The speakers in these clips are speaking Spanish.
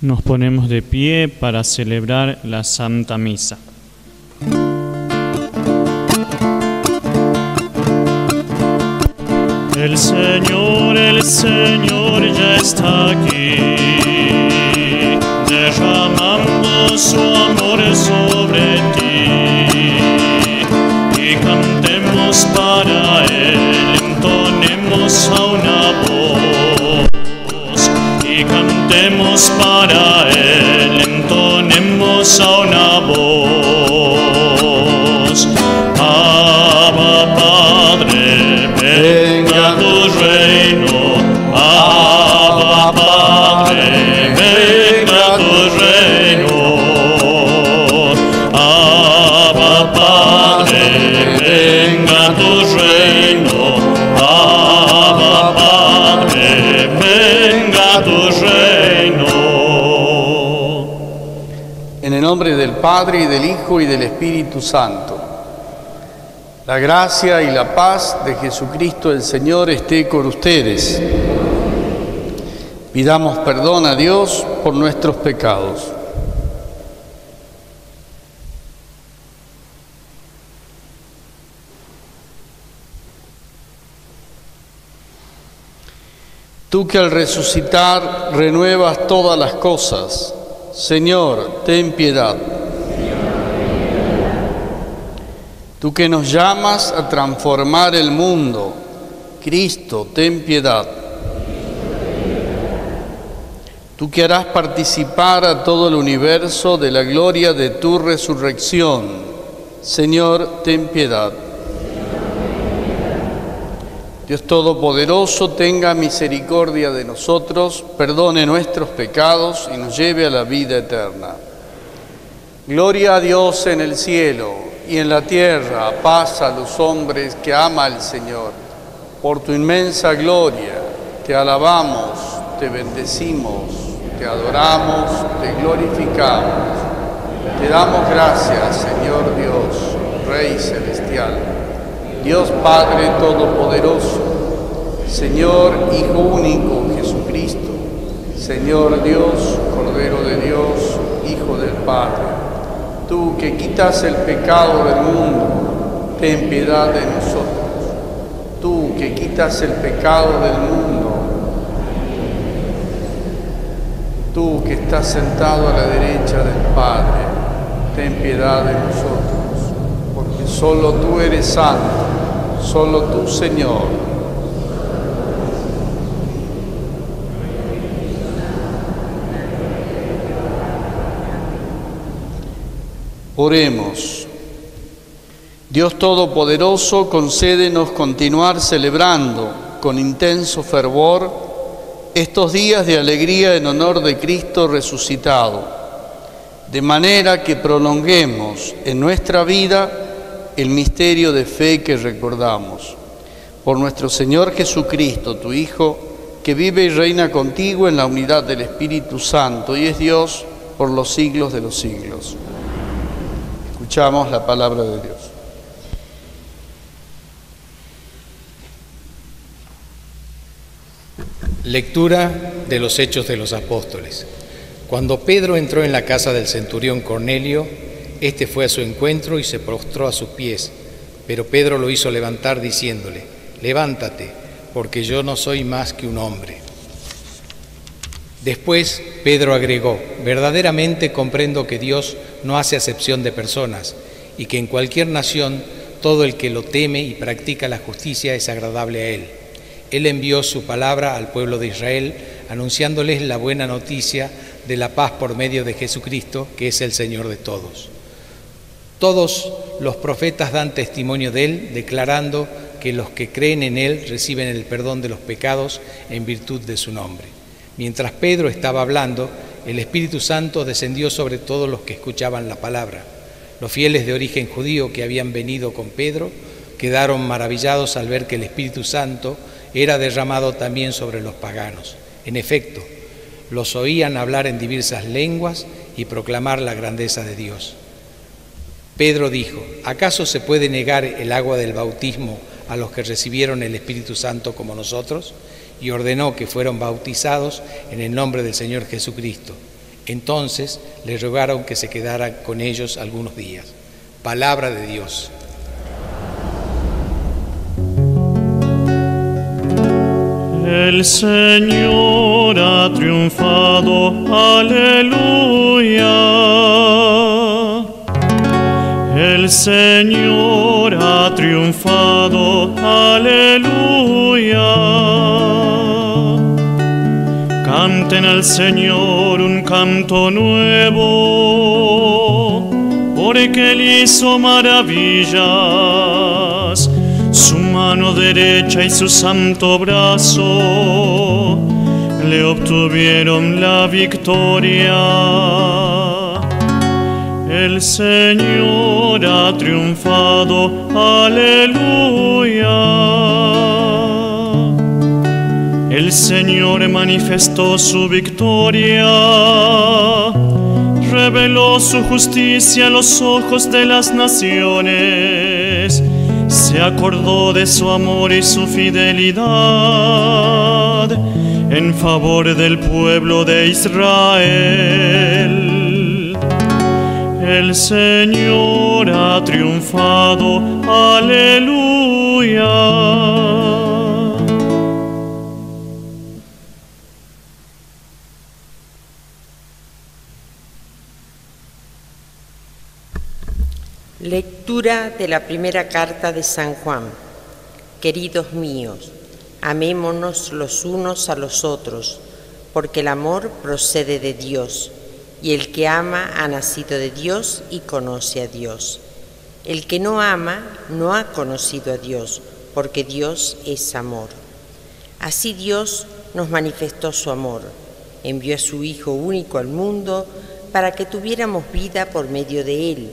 Nos ponemos de pie para celebrar la Santa Misa. El Señor ya está aquí, derramando su amor sobre ti. Y cantemos para Él, entonemos a una voz. Y cantemos para Él, entonemos a una voz. Abba Padre, venga tu reino. Abba Padre, venga tu reino. Abba Padre, venga tu reino. Abba Padre, venga tu reino. En el nombre del Padre, y del Hijo, y del Espíritu Santo. La gracia y la paz de Jesucristo el Señor esté con ustedes. Pidamos perdón a Dios por nuestros pecados. Tú que al resucitar renuevas todas las cosas, Señor, ten piedad. Tú que nos llamas a transformar el mundo, Cristo, ten piedad. Tú que harás participar a todo el universo de la gloria de tu resurrección, Señor, ten piedad. Dios Todopoderoso, tenga misericordia de nosotros, perdone nuestros pecados y nos lleve a la vida eterna. Gloria a Dios en el cielo y en la tierra, paz a los hombres que ama el Señor. Por tu inmensa gloria, te alabamos, te bendecimos, te adoramos, te glorificamos. Te damos gracias, Señor Dios, Rey celestial, Dios Padre Todopoderoso, Señor Hijo único Jesucristo, Señor Dios, Cordero de Dios, Hijo del Padre. Tú que quitas el pecado del mundo, ten piedad de nosotros. Tú que quitas el pecado del mundo, tú que estás sentado a la derecha del Padre, ten piedad de nosotros, porque solo tú eres santo, solo tú, Señor. Oremos. Dios Todopoderoso, concédenos continuar celebrando con intenso fervor estos días de alegría en honor de Cristo resucitado, de manera que prolonguemos en nuestra vida el misterio de fe que recordamos. Por nuestro Señor Jesucristo, tu Hijo, que vive y reina contigo en la unidad del Espíritu Santo y es Dios por los siglos de los siglos. Escuchamos la palabra de Dios. Lectura de los Hechos de los Apóstoles. Cuando Pedro entró en la casa del centurión Cornelio, éste fue a su encuentro y se postró a sus pies. Pero Pedro lo hizo levantar diciéndole: «Levántate, porque yo no soy más que un hombre». Después Pedro agregó: «Verdaderamente comprendo que Dios no hace acepción de personas y que en cualquier nación todo el que lo teme y practica la justicia es agradable a Él. Él envió su palabra al pueblo de Israel, anunciándoles la buena noticia de la paz por medio de Jesucristo, que es el Señor de todos. Todos los profetas dan testimonio de Él, declarando que los que creen en Él reciben el perdón de los pecados en virtud de su nombre». Mientras Pedro estaba hablando, el Espíritu Santo descendió sobre todos los que escuchaban la palabra. Los fieles de origen judío que habían venido con Pedro quedaron maravillados al ver que el Espíritu Santo era derramado también sobre los paganos. En efecto, los oían hablar en diversas lenguas y proclamar la grandeza de Dios. Pedro dijo: ¿acaso se puede negar el agua del bautismo a los que recibieron el Espíritu Santo como nosotros? Y ordenó que fueron bautizados en el nombre del Señor Jesucristo. Entonces le rogaron que se quedara con ellos algunos días. Palabra de Dios. El Señor ha triunfado, aleluya. El Señor ha triunfado, aleluya. Canten al Señor un canto nuevo, porque Él hizo maravillas. Su mano derecha y su santo brazo le obtuvieron la victoria. El Señor ha triunfado, aleluya. El Señor manifestó su victoria, reveló su justicia a los ojos de las naciones. Se acordó de su amor y su fidelidad en favor del pueblo de Israel. El Señor ha triunfado, aleluya. Lectura de la primera carta de San Juan. Queridos míos, amémonos los unos a los otros, porque el amor procede de Dios, y el que ama ha nacido de Dios y conoce a Dios. El que no ama no ha conocido a Dios, porque Dios es amor. Así Dios nos manifestó su amor, envió a su Hijo único al mundo para que tuviéramos vida por medio de Él.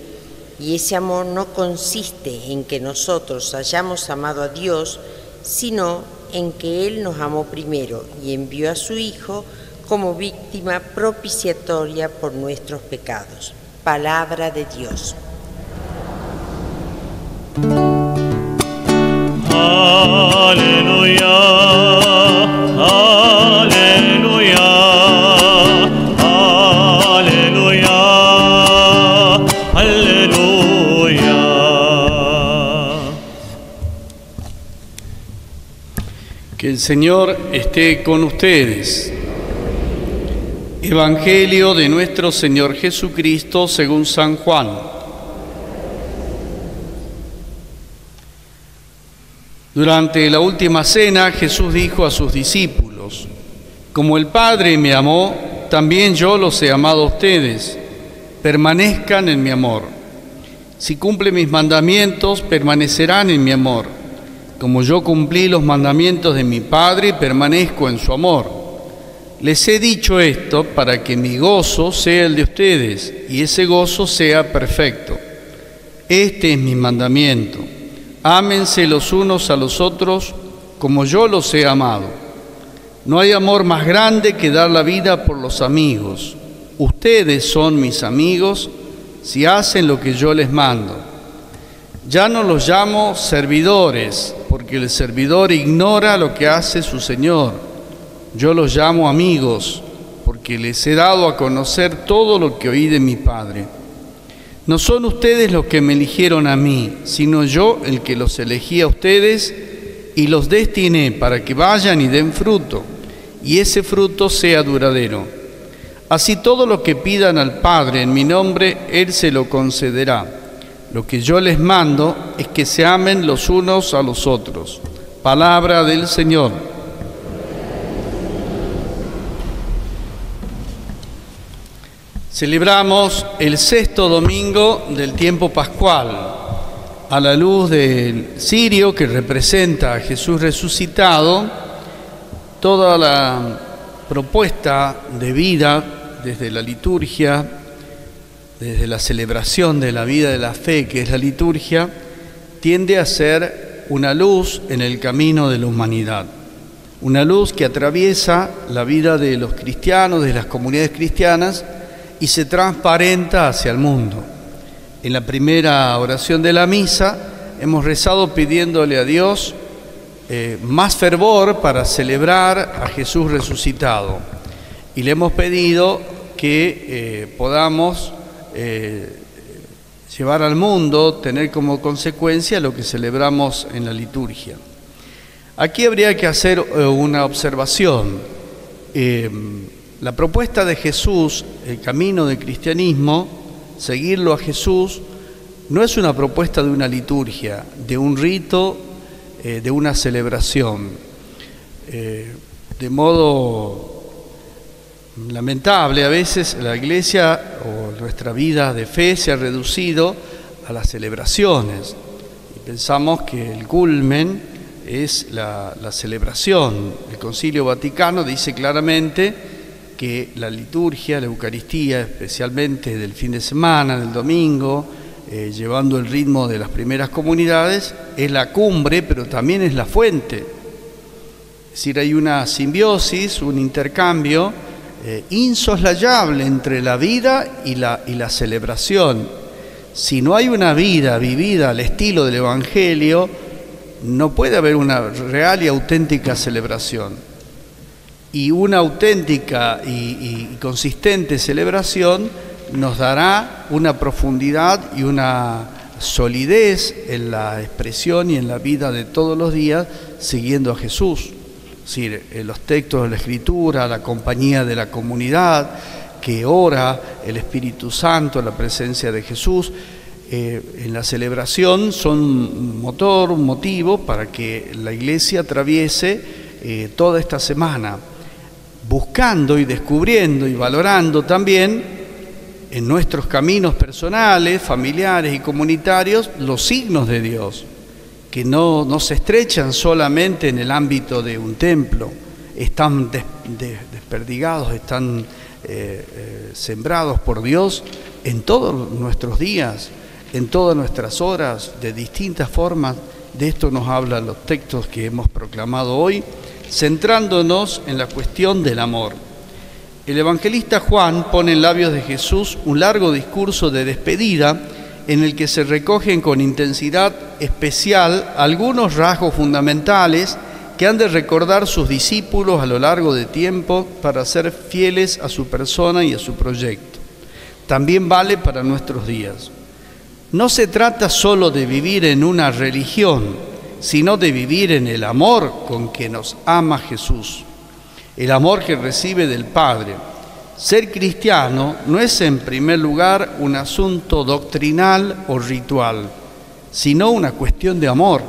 Y ese amor no consiste en que nosotros hayamos amado a Dios, sino en que Él nos amó primero y envió a su Hijo como víctima propiciatoria por nuestros pecados. Palabra de Dios. Aleluya, aleluya, aleluya, aleluya. Que el Señor esté con ustedes. Evangelio de nuestro Señor Jesucristo según San Juan. Durante la última cena, Jesús dijo a sus discípulos: como el Padre me amó, también yo los he amado a ustedes. Permanezcan en mi amor. Si cumplen mis mandamientos, permanecerán en mi amor. Como yo cumplí los mandamientos de mi Padre y permanezco en su amor. Les he dicho esto para que mi gozo sea el de ustedes y ese gozo sea perfecto. Este es mi mandamiento: ámense los unos a los otros como yo los he amado. No hay amor más grande que dar la vida por los amigos. Ustedes son mis amigos si hacen lo que yo les mando. Ya no los llamo servidores, porque el servidor ignora lo que hace su Señor. Yo los llamo amigos, porque les he dado a conocer todo lo que oí de mi Padre. No son ustedes los que me eligieron a mí, sino yo el que los elegí a ustedes y los destiné para que vayan y den fruto, y ese fruto sea duradero. Así todo lo que pidan al Padre en mi nombre, Él se lo concederá. Lo que yo les mando es que se amen los unos a los otros. Palabra del Señor. Celebramos el sexto domingo del tiempo pascual, a la luz del cirio que representa a Jesús resucitado. Toda la propuesta de vida desde la liturgia, desde la celebración de la vida de la fe, que es la liturgia, tiende a ser una luz en el camino de la humanidad. Una luz que atraviesa la vida de los cristianos, de las comunidades cristianas, y se transparenta hacia el mundo. En la primera oración de la misa hemos rezado pidiéndole a Dios más fervor para celebrar a Jesús resucitado. Y le hemos pedido que podamos llevar al mundo, tener como consecuencia lo que celebramos en la liturgia. Aquí habría que hacer una observación. La propuesta de Jesús, el camino del cristianismo, seguirlo a Jesús, no es una propuesta de una liturgia, de un rito, de una celebración. De modo lamentable, a veces la Iglesia o nuestra vida de fe se ha reducido a las celebraciones. Y pensamos que el culmen es la celebración. El Concilio Vaticano dice claramente que la liturgia, la Eucaristía, especialmente del fin de semana, del domingo, llevando el ritmo de las primeras comunidades, es la cumbre, pero también es la fuente. Es decir, hay una simbiosis, un intercambio insoslayable entre la vida y la celebración. Si no hay una vida vivida al estilo del Evangelio, no puede haber una real y auténtica celebración. Y una auténtica y consistente celebración nos dará una profundidad y una solidez en la expresión y en la vida de todos los días siguiendo a Jesús. Es decir, los textos de la Escritura, la compañía de la comunidad que ora, el Espíritu Santo, la presencia de Jesús, en la celebración son un motor, un motivo para que la Iglesia atraviese toda esta semana, buscando y descubriendo y valorando también en nuestros caminos personales, familiares y comunitarios los signos de Dios, que no se estrechan solamente en el ámbito de un templo, están desperdigados, están sembrados por Dios en todos nuestros días, en todas nuestras horas, de distintas formas. De esto nos hablan los textos que hemos proclamado hoy, centrándonos en la cuestión del amor. El evangelista Juan pone en labios de Jesús un largo discurso de despedida en el que se recogen con intensidad especial algunos rasgos fundamentales que han de recordar sus discípulos a lo largo de tiempo para ser fieles a su persona y a su proyecto. También vale para nuestros días. No se trata solo de vivir en una religión, sino de vivir en el amor con que nos ama Jesús, el amor que recibe del Padre. Ser cristiano no es en primer lugar un asunto doctrinal o ritual, sino una cuestión de amor.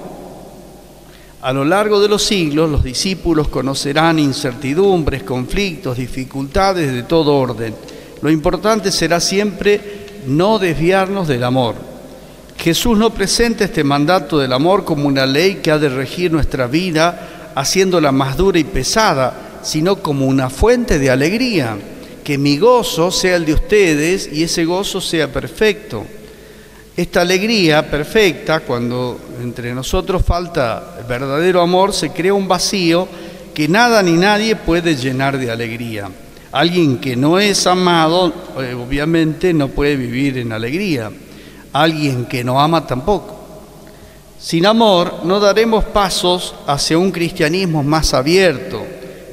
A lo largo de los siglos, los discípulos conocerán incertidumbres, conflictos, dificultades de todo orden. Lo importante será siempre no desviarnos del amor. Jesús no presenta este mandato del amor como una ley que ha de regir nuestra vida, haciéndola más dura y pesada, sino como una fuente de alegría. Que mi gozo sea el de ustedes y ese gozo sea perfecto. Esta alegría perfecta, cuando entre nosotros falta el verdadero amor, se crea un vacío que nada ni nadie puede llenar de alegría. Alguien que no es amado, obviamente no puede vivir en alegría. Alguien que no ama tampoco. Sin amor no daremos pasos hacia un cristianismo más abierto,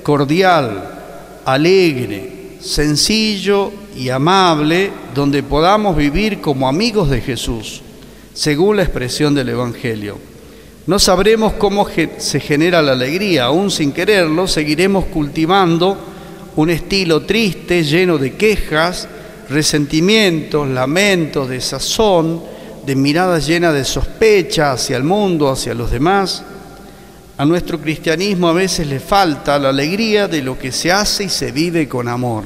cordial, alegre, sencillo y amable, donde podamos vivir como amigos de Jesús, según la expresión del Evangelio. No sabremos cómo se genera la alegría, aún sin quererlo, seguiremos cultivando un estilo triste, lleno de quejas, resentimientos, lamentos, desazón, de miradas llenas de sospecha hacia el mundo, hacia los demás. A nuestro cristianismo a veces le falta la alegría de lo que se hace y se vive con amor.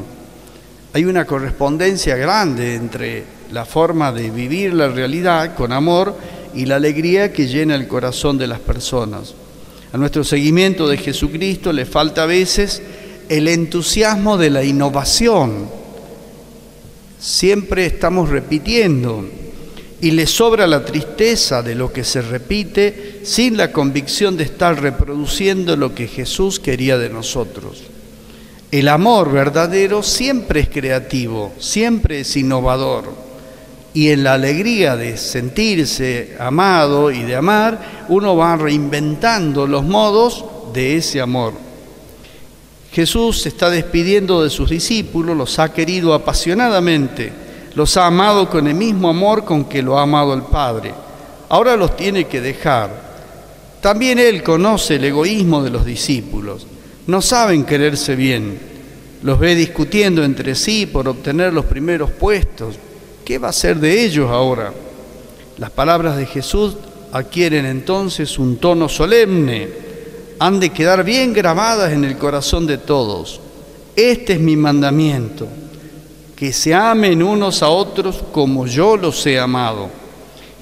Hay una correspondencia grande entre la forma de vivir la realidad con amor y la alegría que llena el corazón de las personas. A nuestro seguimiento de Jesucristo le falta a veces el entusiasmo de la innovación. Siempre estamos repitiendo y le sobra la tristeza de lo que se repite sin la convicción de estar reproduciendo lo que Jesús quería de nosotros. El amor verdadero siempre es creativo, siempre es innovador. Y en la alegría de sentirse amado y de amar, uno va reinventando los modos de ese amor. Jesús se está despidiendo de sus discípulos, los ha querido apasionadamente, los ha amado con el mismo amor con que lo ha amado el Padre. Ahora los tiene que dejar. También Él conoce el egoísmo de los discípulos. No saben quererse bien. Los ve discutiendo entre sí por obtener los primeros puestos. ¿Qué va a hacer de ellos ahora? Las palabras de Jesús adquieren entonces un tono solemne. Han de quedar bien grabadas en el corazón de todos. Este es mi mandamiento, que se amen unos a otros como yo los he amado.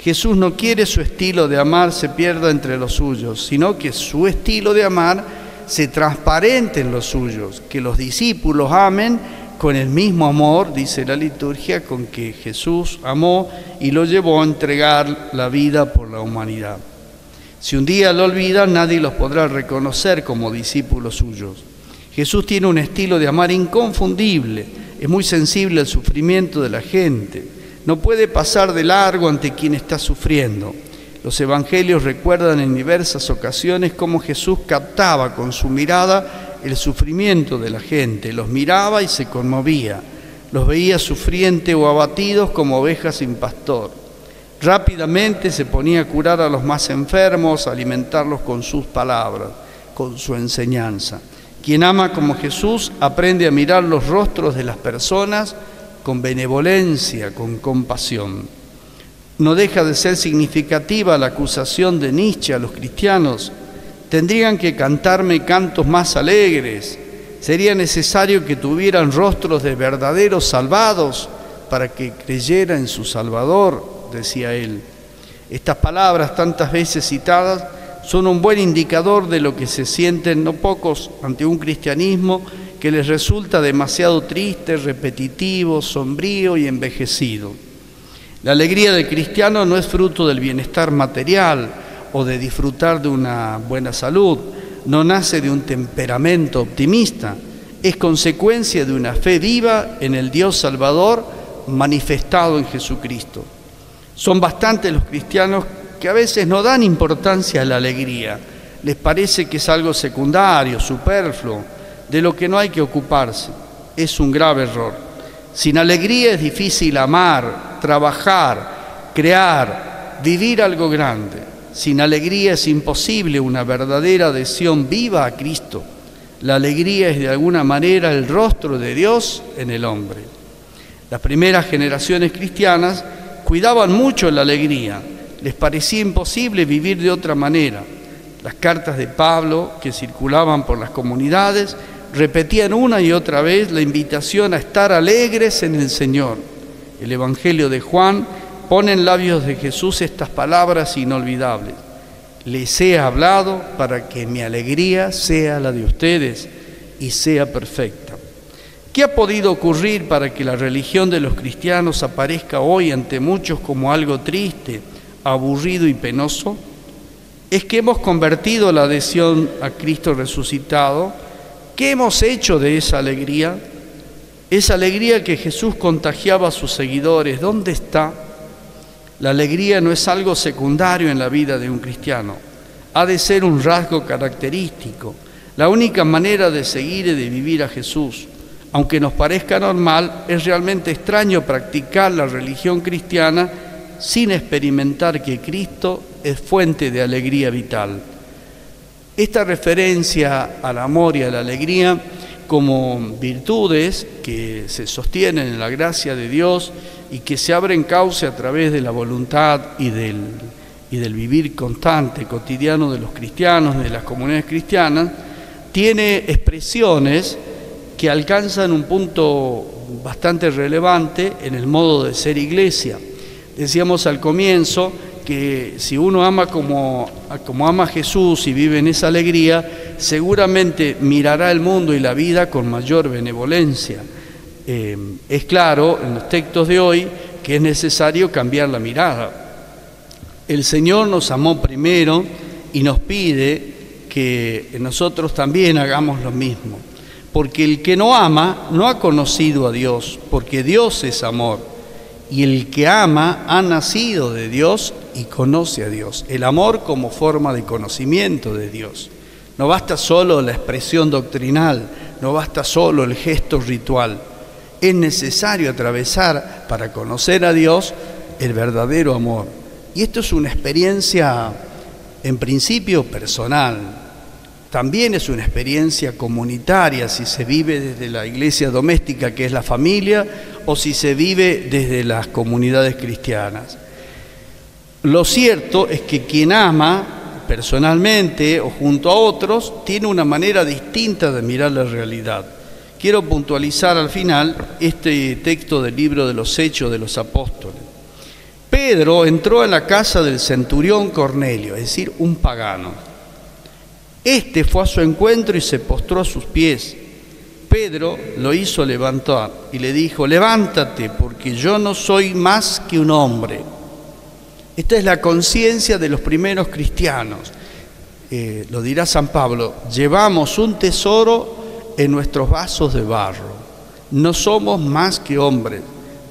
Jesús no quiere su estilo de amar se pierda entre los suyos, sino que su estilo de amar se transparente en los suyos, que los discípulos amen con el mismo amor, dice la liturgia, con que Jesús amó y lo llevó a entregar la vida por la humanidad. Si un día lo olvidan, nadie los podrá reconocer como discípulos suyos. Jesús tiene un estilo de amar inconfundible, es muy sensible al sufrimiento de la gente, no puede pasar de largo ante quien está sufriendo. Los evangelios recuerdan en diversas ocasiones cómo Jesús captaba con su mirada el sufrimiento de la gente, los miraba y se conmovía, los veía sufrientes o abatidos como ovejas sin pastor. Rápidamente se ponía a curar a los más enfermos, a alimentarlos con sus palabras, con su enseñanza. Quien ama como Jesús aprende a mirar los rostros de las personas con benevolencia, con compasión. No deja de ser significativa la acusación de Nietzsche a los cristianos. Tendrían que cantarme cantos más alegres. Sería necesario que tuvieran rostros de verdaderos salvados para que creyera en su Salvador, decía él. Estas palabras tantas veces citadas son un buen indicador de lo que se sienten no pocos ante un cristianismo que les resulta demasiado triste, repetitivo, sombrío y envejecido. La alegría del cristiano no es fruto del bienestar material o de disfrutar de una buena salud, no nace de un temperamento optimista, es consecuencia de una fe viva en el Dios Salvador manifestado en Jesucristo. Son bastantes los cristianos que a veces no dan importancia a la alegría, les parece que es algo secundario, superfluo, de lo que no hay que ocuparse. Es un grave error. Sin alegría es difícil amar, trabajar, crear, vivir algo grande. Sin alegría es imposible una verdadera adhesión viva a Cristo. La alegría es de alguna manera el rostro de Dios en el hombre. Las primeras generaciones cristianas cuidaban mucho la alegría. Les parecía imposible vivir de otra manera. Las cartas de Pablo que circulaban por las comunidades repetían una y otra vez la invitación a estar alegres en el Señor. El Evangelio de Juan pone en labios de Jesús estas palabras inolvidables. Les he hablado para que mi alegría sea la de ustedes y sea perfecta. ¿Qué ha podido ocurrir para que la religión de los cristianos aparezca hoy ante muchos como algo triste, aburrido y penoso? Es que hemos convertido la adhesión a Cristo resucitado. ¿Qué hemos hecho de esa alegría? Esa alegría que Jesús contagiaba a sus seguidores, ¿dónde está? La alegría no es algo secundario en la vida de un cristiano. Ha de ser un rasgo característico, la única manera de seguir y de vivir a Jesús. Aunque nos parezca normal, es realmente extraño practicar la religión cristiana sin experimentar que Cristo es fuente de alegría vital. Esta referencia al amor y a la alegría como virtudes que se sostienen en la gracia de Dios y que se abren cauce a través de la voluntad y del vivir constante, cotidiano de los cristianos, de las comunidades cristianas, tiene expresiones que alcanzan un punto bastante relevante en el modo de ser iglesia. Decíamos al comienzo que si uno ama como ama Jesús y vive en esa alegría, seguramente mirará el mundo y la vida con mayor benevolencia. Es claro en los textos de hoy que es necesario cambiar la mirada. El Señor nos amó primero y nos pide que nosotros también hagamos lo mismo. Porque el que no ama no ha conocido a Dios, porque Dios es amor. Y el que ama ha nacido de Dios y conoce a Dios. El amor como forma de conocimiento de Dios. No basta solo la expresión doctrinal no basta solo el gesto ritual. Es necesario atravesar, para conocer a Dios, el verdadero amor. Y esto es una experiencia, en principio, personal. También es una experiencia comunitaria, si se vive desde la iglesia doméstica, que es la familia, o si se vive desde las comunidades cristianas. Lo cierto es que quien ama personalmente o junto a otros tiene una manera distinta de mirar la realidad. Quiero puntualizar al final este texto del libro de los Hechos de los Apóstoles. Pedro entró en la casa del centurión Cornelio, es decir, un pagano. Este fue a su encuentro y se postró a sus pies. Pedro lo hizo levantar y le dijo: levántate, porque yo no soy más que un hombre. Esta es la conciencia de los primeros cristianos. Lo dirá San Pablo: llevamos un tesoro en nuestros vasos de barro. No somos más que hombres,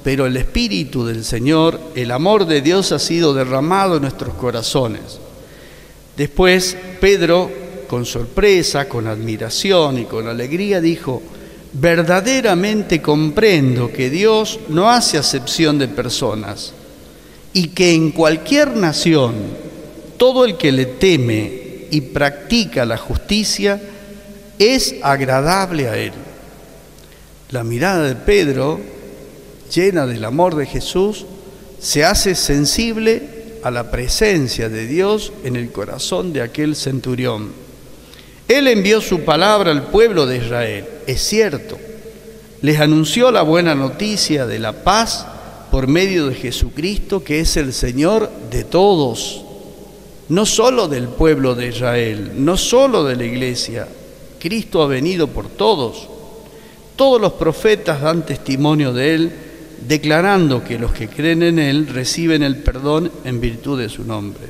pero el Espíritu del Señor, el amor de Dios ha sido derramado en nuestros corazones. Después Pedro, con sorpresa, con admiración y con alegría, dijo: verdaderamente comprendo que Dios no hace acepción de personas y que en cualquier nación todo el que le teme y practica la justicia es agradable a Él. La mirada de Pedro, llena del amor de Jesús, se hace sensible a la presencia de Dios en el corazón de aquel centurión. Él envió su palabra al pueblo de Israel, es cierto, les anunció la buena noticia de la paz por medio de Jesucristo, que es el Señor de todos, no solo del pueblo de Israel, no solo de la iglesia. Cristo ha venido por todos. Todos los profetas dan testimonio de Él, declarando que los que creen en Él reciben el perdón en virtud de su nombre.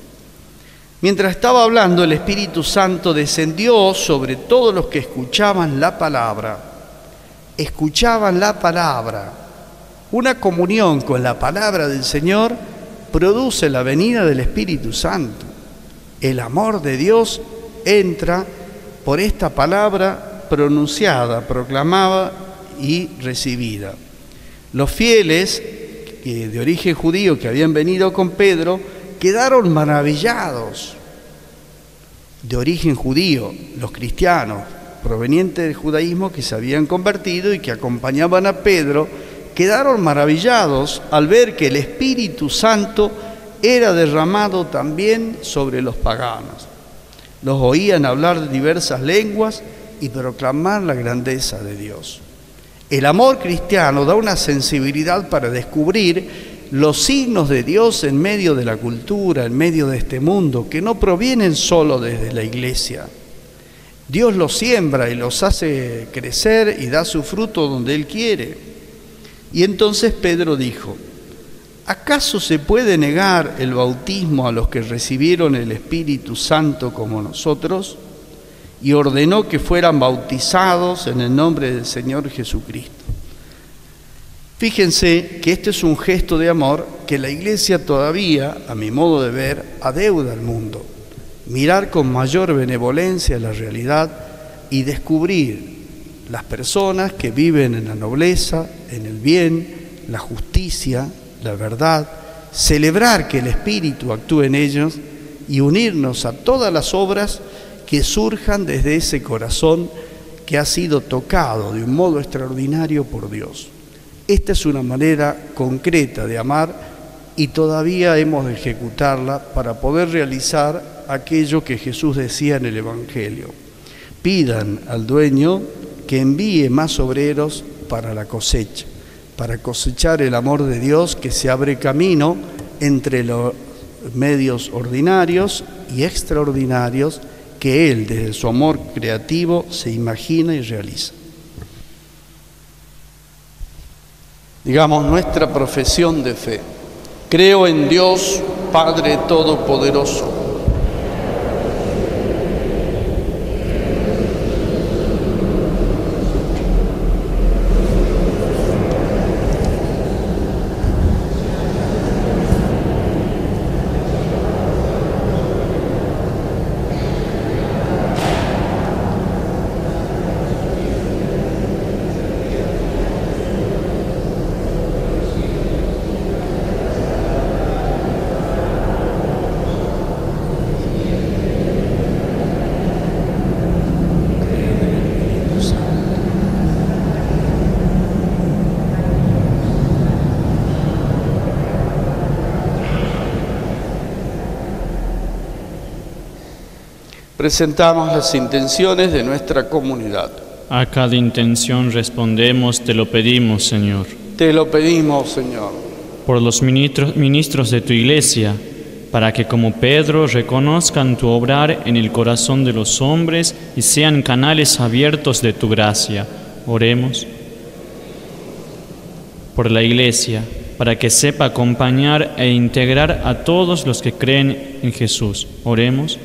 Mientras estaba hablando, el Espíritu Santo descendió sobre todos los que escuchaban la palabra. Escuchaban la palabra. Una comunión con la palabra del Señor produce la venida del Espíritu Santo. El amor de Dios entra por esta palabra pronunciada, proclamada y recibida. Los fieles de origen judío que habían venido con Pedro quedaron maravillados. De origen judío, los cristianos provenientes del judaísmo que se habían convertido y que acompañaban a Pedro, quedaron maravillados al ver que el Espíritu Santo era derramado también sobre los paganos. Los oían hablar de diversas lenguas y proclamar la grandeza de Dios. El amor cristiano da una sensibilidad para descubrir los signos de Dios en medio de la cultura, en medio de este mundo, que no provienen solo desde la iglesia. Dios los siembra y los hace crecer y da su fruto donde Él quiere. Y entonces Pedro dijo: ¿acaso se puede negar el bautismo a los que recibieron el Espíritu Santo como nosotros? Y ordenó que fueran bautizados en el nombre del Señor Jesucristo. Fíjense que este es un gesto de amor que la Iglesia todavía, a mi modo de ver, adeuda al mundo. Mirar con mayor benevolencia la realidad y descubrir las personas que viven en la nobleza, en el bien, la justicia, la verdad, celebrar que el Espíritu actúe en ellos y unirnos a todas las obras que surjan desde ese corazón que ha sido tocado de un modo extraordinario por Dios. Esta es una manera concreta de amar y todavía hemos de ejecutarla para poder realizar aquello que Jesús decía en el Evangelio: pidan al dueño que envíe más obreros para la cosecha, para cosechar el amor de Dios que se abre camino entre los medios ordinarios y extraordinarios que Él, desde su amor creativo, se imagina y realiza. Digamos nuestra profesión de fe. Creo en Dios, Padre Todopoderoso, Presentamos las intenciones de nuestra comunidad. A cada intención respondemos, te lo pedimos, Señor. Te lo pedimos, Señor. Por los ministros de tu iglesia, para que como Pedro reconozcan tu obrar en el corazón de los hombres y sean canales abiertos de tu gracia. Oremos. Por la iglesia, para que sepa acompañar e integrar a todos los que creen en Jesús. Oremos.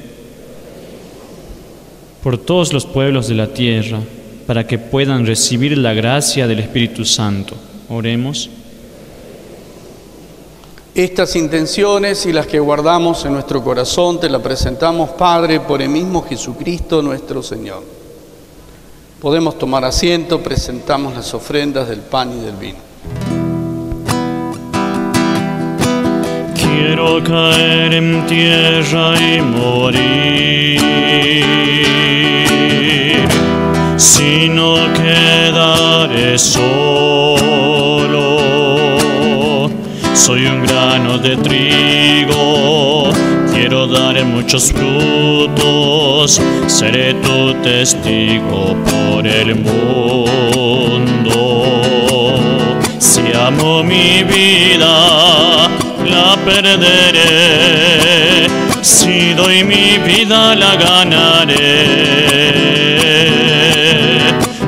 Por todos los pueblos de la tierra, para que puedan recibir la gracia del Espíritu Santo. Oremos. Estas intenciones y las que guardamos en nuestro corazón te las presentamos, Padre, por el mismo Jesucristo nuestro Señor. Podemos tomar asiento, presentamos las ofrendas del pan y del vino. Quiero caer en tierra y morir, si no quedaré solo. Soy un grano de trigo, quiero dar muchos frutos, seré tu testigo por el mundo. Si amo mi vida, la perderé, si doy mi vida la ganaré.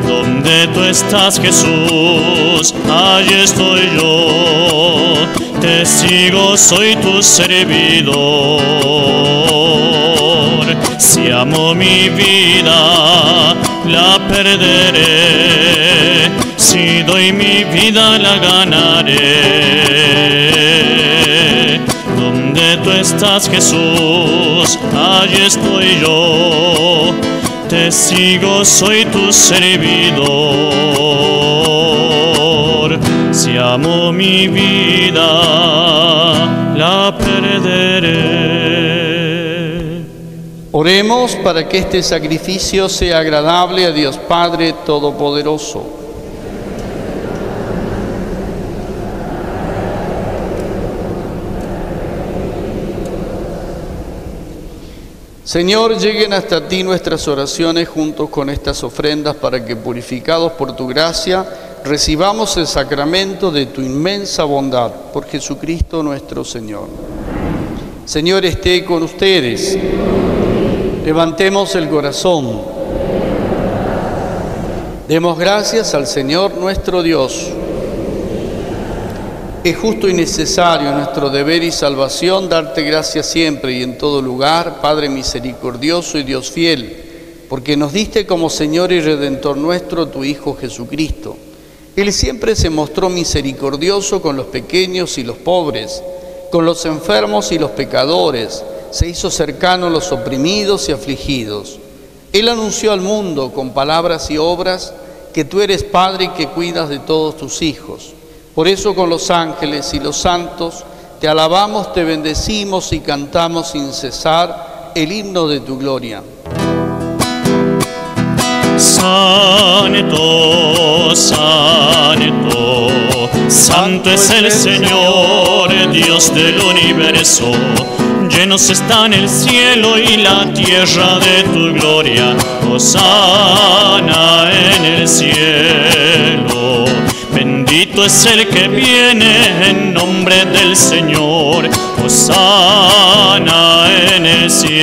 Donde tú estás, Jesús, allí estoy yo, te sigo, soy tu servidor. Si amo mi vida, la perderé, si doy mi vida la ganaré. Donde tú estás, Jesús, allí estoy yo, te sigo, soy tu servidor. Si amo mi vida, la perderé. Oremos para que este sacrificio sea agradable a Dios Padre Todopoderoso. Señor, lleguen hasta ti nuestras oraciones juntos con estas ofrendas para que, purificados por tu gracia, recibamos el sacramento de tu inmensa bondad, por Jesucristo nuestro Señor. Señor, esté con ustedes. Levantemos el corazón. Demos gracias al Señor nuestro Dios. Es justo y necesario nuestro deber y salvación darte gracias siempre y en todo lugar, Padre misericordioso y Dios fiel, porque nos diste como Señor y Redentor nuestro tu Hijo Jesucristo. Él siempre se mostró misericordioso con los pequeños y los pobres, con los enfermos y los pecadores, se hizo cercano a los oprimidos y afligidos. Él anunció al mundo con palabras y obras que tú eres Padre y que cuidas de todos tus hijos. Por eso con los ángeles y los santos te alabamos, te bendecimos y cantamos sin cesar el himno de tu gloria. Santo, santo, santo es el Señor, Dios del universo. Llenos están el cielo y la tierra de tu gloria. Hosana en el cielo. Bendito es el que viene en nombre del Señor. Hosana en el cielo.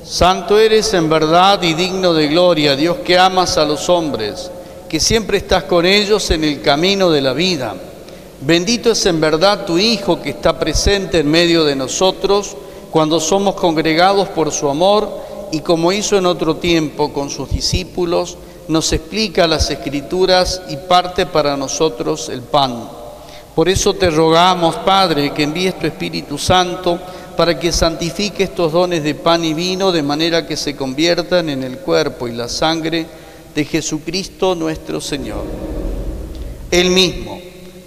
Santo eres en verdad y digno de gloria, Dios que amas a los hombres, que siempre estás con ellos en el camino de la vida. Bendito es en verdad tu Hijo que está presente en medio de nosotros cuando somos congregados por su amor y como hizo en otro tiempo con sus discípulos, nos explica las Escrituras y parte para nosotros el pan. Por eso te rogamos, Padre, que envíes tu Espíritu Santo para que santifique estos dones de pan y vino de manera que se conviertan en el cuerpo y la sangre de Jesucristo nuestro Señor. Él mismo,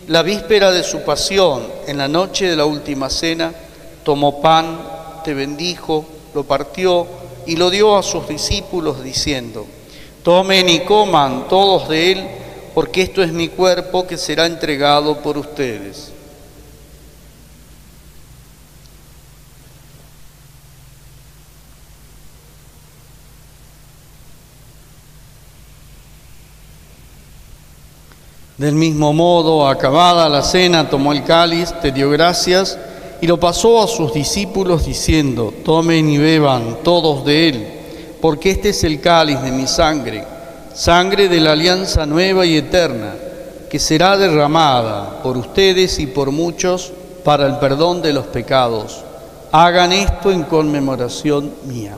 la víspera de su pasión, en la noche de la última cena, tomó pan, te bendijo, lo partió y lo dio a sus discípulos diciendo: tomen y coman todos de él, porque esto es mi cuerpo que será entregado por ustedes. Del mismo modo, acabada la cena, tomó el cáliz, te dio gracias y lo pasó a sus discípulos diciendo: tomen y beban todos de él, porque este es el cáliz de mi sangre, sangre de la alianza nueva y eterna, que será derramada por ustedes y por muchos para el perdón de los pecados. Hagan esto en conmemoración mía.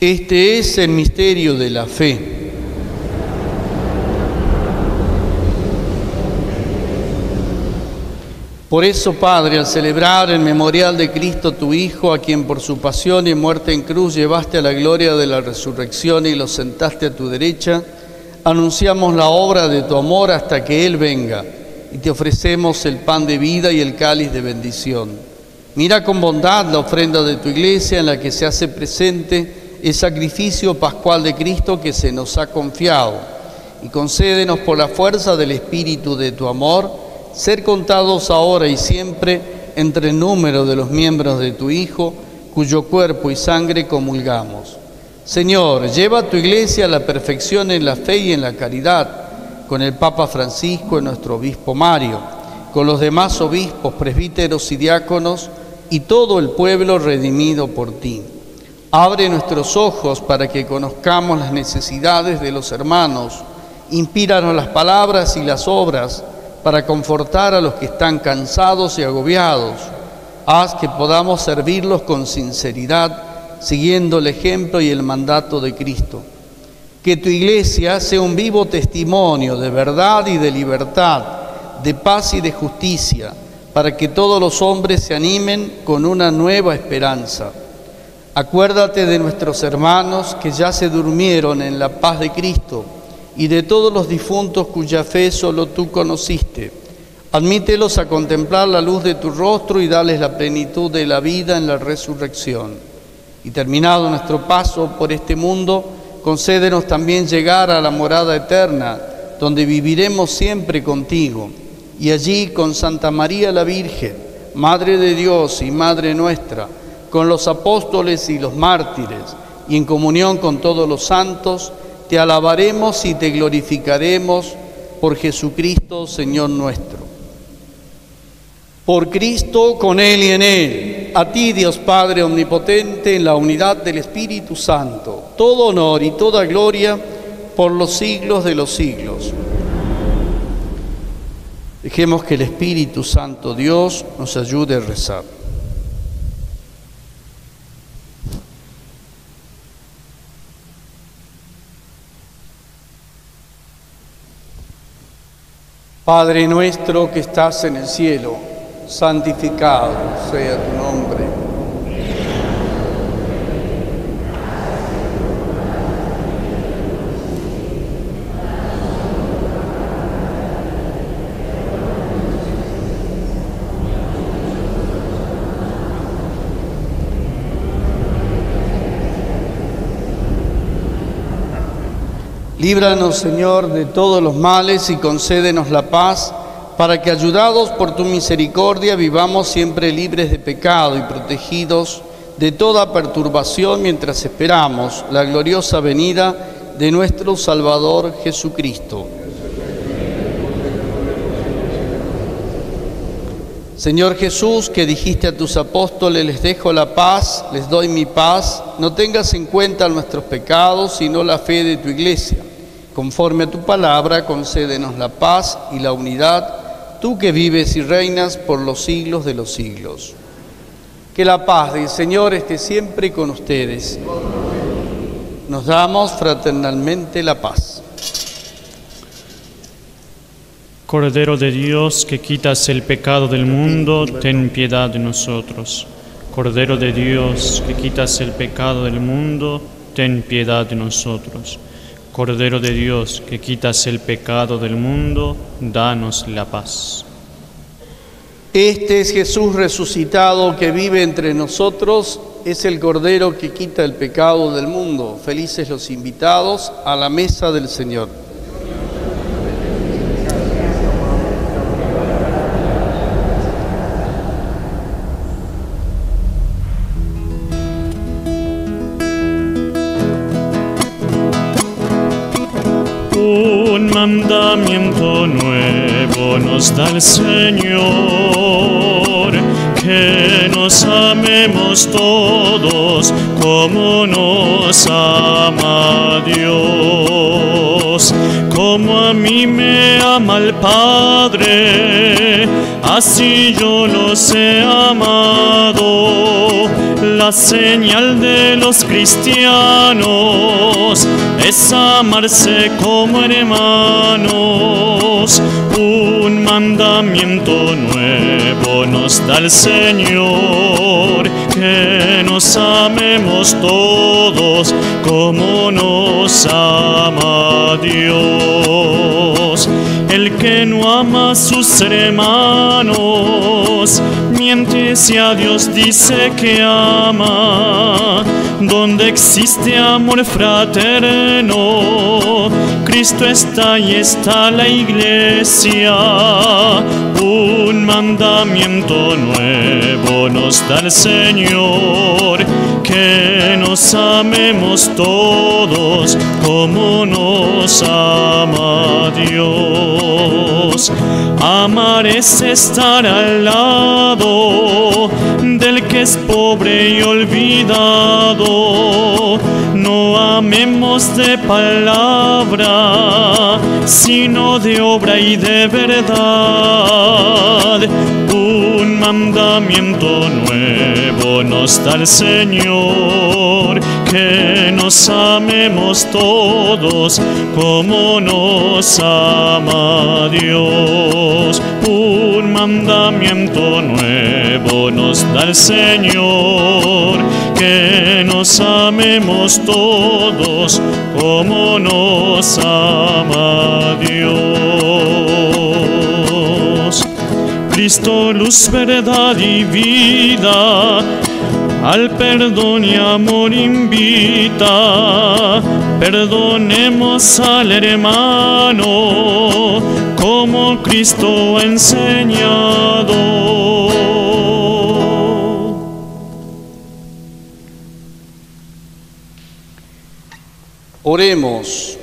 Este es el misterio de la fe. Por eso, Padre, al celebrar el memorial de Cristo, tu Hijo, a quien por su pasión y muerte en cruz llevaste a la gloria de la resurrección y lo sentaste a tu derecha, anunciamos la obra de tu amor hasta que Él venga, y te ofrecemos el pan de vida y el cáliz de bendición. Mira con bondad la ofrenda de tu Iglesia, en la que se hace presente el sacrificio pascual de Cristo que se nos ha confiado, y concédenos por la fuerza del Espíritu de tu amor ser contados ahora y siempre entre el número de los miembros de tu Hijo, cuyo cuerpo y sangre comulgamos. Señor, lleva a tu Iglesia a la perfección en la fe y en la caridad, con el Papa Francisco y nuestro obispo Mario, con los demás obispos, presbíteros y diáconos, y todo el pueblo redimido por ti. Abre nuestros ojos para que conozcamos las necesidades de los hermanos. Inspíranos las palabras y las obras para confortar a los que están cansados y agobiados. Haz que podamos servirlos con sinceridad, siguiendo el ejemplo y el mandato de Cristo. Que tu Iglesia sea un vivo testimonio de verdad y de libertad, de paz y de justicia, para que todos los hombres se animen con una nueva esperanza. Acuérdate de nuestros hermanos que ya se durmieron en la paz de Cristo y de todos los difuntos cuya fe solo tú conociste. Admítelos a contemplar la luz de tu rostro y dales la plenitud de la vida en la resurrección. Y terminado nuestro paso por este mundo, concédenos también llegar a la morada eterna, donde viviremos siempre contigo. Y allí con Santa María la Virgen, Madre de Dios y Madre nuestra, con los apóstoles y los mártires, y en comunión con todos los santos, te alabaremos y te glorificaremos por Jesucristo, Señor nuestro. Por Cristo, con Él y en Él, a ti, Dios Padre omnipotente, en la unidad del Espíritu Santo, todo honor y toda gloria por los siglos de los siglos. Dejemos que el Espíritu Santo Dios nos ayude a rezar. Padre nuestro que estás en el cielo, santificado sea tu nombre. Líbranos, Señor, de todos los males y concédenos la paz, para que, ayudados por tu misericordia, vivamos siempre libres de pecado y protegidos de toda perturbación mientras esperamos la gloriosa venida de nuestro Salvador Jesucristo. Señor Jesús, que dijiste a tus apóstoles: les dejo la paz, les doy mi paz, no tengas en cuenta nuestros pecados, sino la fe de tu Iglesia. Conforme a tu palabra, concédenos la paz y la unidad, tú que vives y reinas por los siglos de los siglos. Que la paz del Señor esté siempre con ustedes. Nos damos fraternalmente la paz. Cordero de Dios, que quitas el pecado del mundo, ten piedad de nosotros. Cordero de Dios, que quitas el pecado del mundo, ten piedad de nosotros. Cordero de Dios, que quitas el pecado del mundo, danos la paz. Este es Jesús resucitado que vive entre nosotros, es el Cordero que quita el pecado del mundo. Felices los invitados a la mesa del Señor. nos da el Señor, que nos amemos todos como nos ama Dios. Como a mí me ama el Padre, así yo los he amado. La señal de los cristianos es amarse como hermanos. Un mandamiento nuevo nos da el Señor, que nos amemos todos como nos ama Dios. El que no ama a sus hermanos miente si a Dios dice que ama. Donde existe amor fraterno, Cristo está y está la iglesia. Un mandamiento nuevo nos da el Señor, que nos amemos todos como nos ama Dios. Amar es estar al lado del que es pobre y olvidado. No amemos de palabra, sino de obra y de verdad. Un mandamiento nuevo nos da el Señor, que nos amemos todos como nos ama Dios. Un mandamiento nuevo nos da el Señor, que nos amemos todos como nos ama Dios. Cristo, luz, verdad y vida, al perdón y amor invita. Perdonemos al hermano como Cristo ha enseñado. Oremos.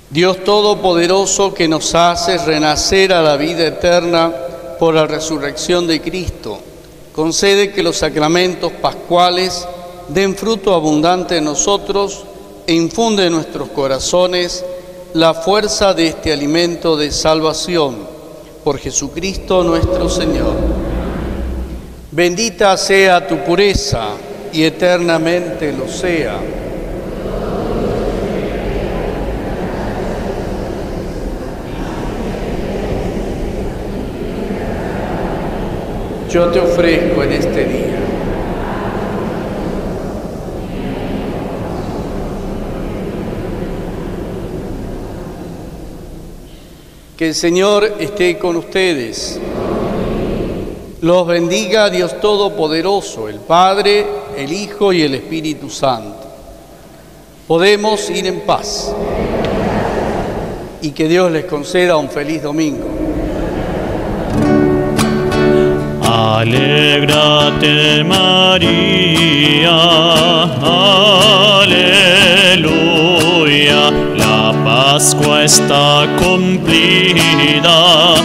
Dios Todopoderoso, que nos hace renacer a la vida eterna por la resurrección de Cristo, concede que los sacramentos pascuales den fruto abundante en nosotros e infunde en nuestros corazones la fuerza de este alimento de salvación. Por Jesucristo nuestro Señor. Bendita sea tu pureza y eternamente lo sea. Yo te ofrezco en este día que el Señor esté con ustedes. Los bendiga Dios Todopoderoso, el Padre, el Hijo y el Espíritu Santo. Podemos ir en paz y que Dios les conceda un feliz domingo. Alégrate, María, aleluya, la Pascua está cumplida,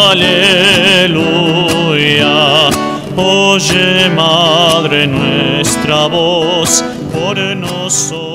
aleluya. Oye, Madre, nuestra voz por nosotros.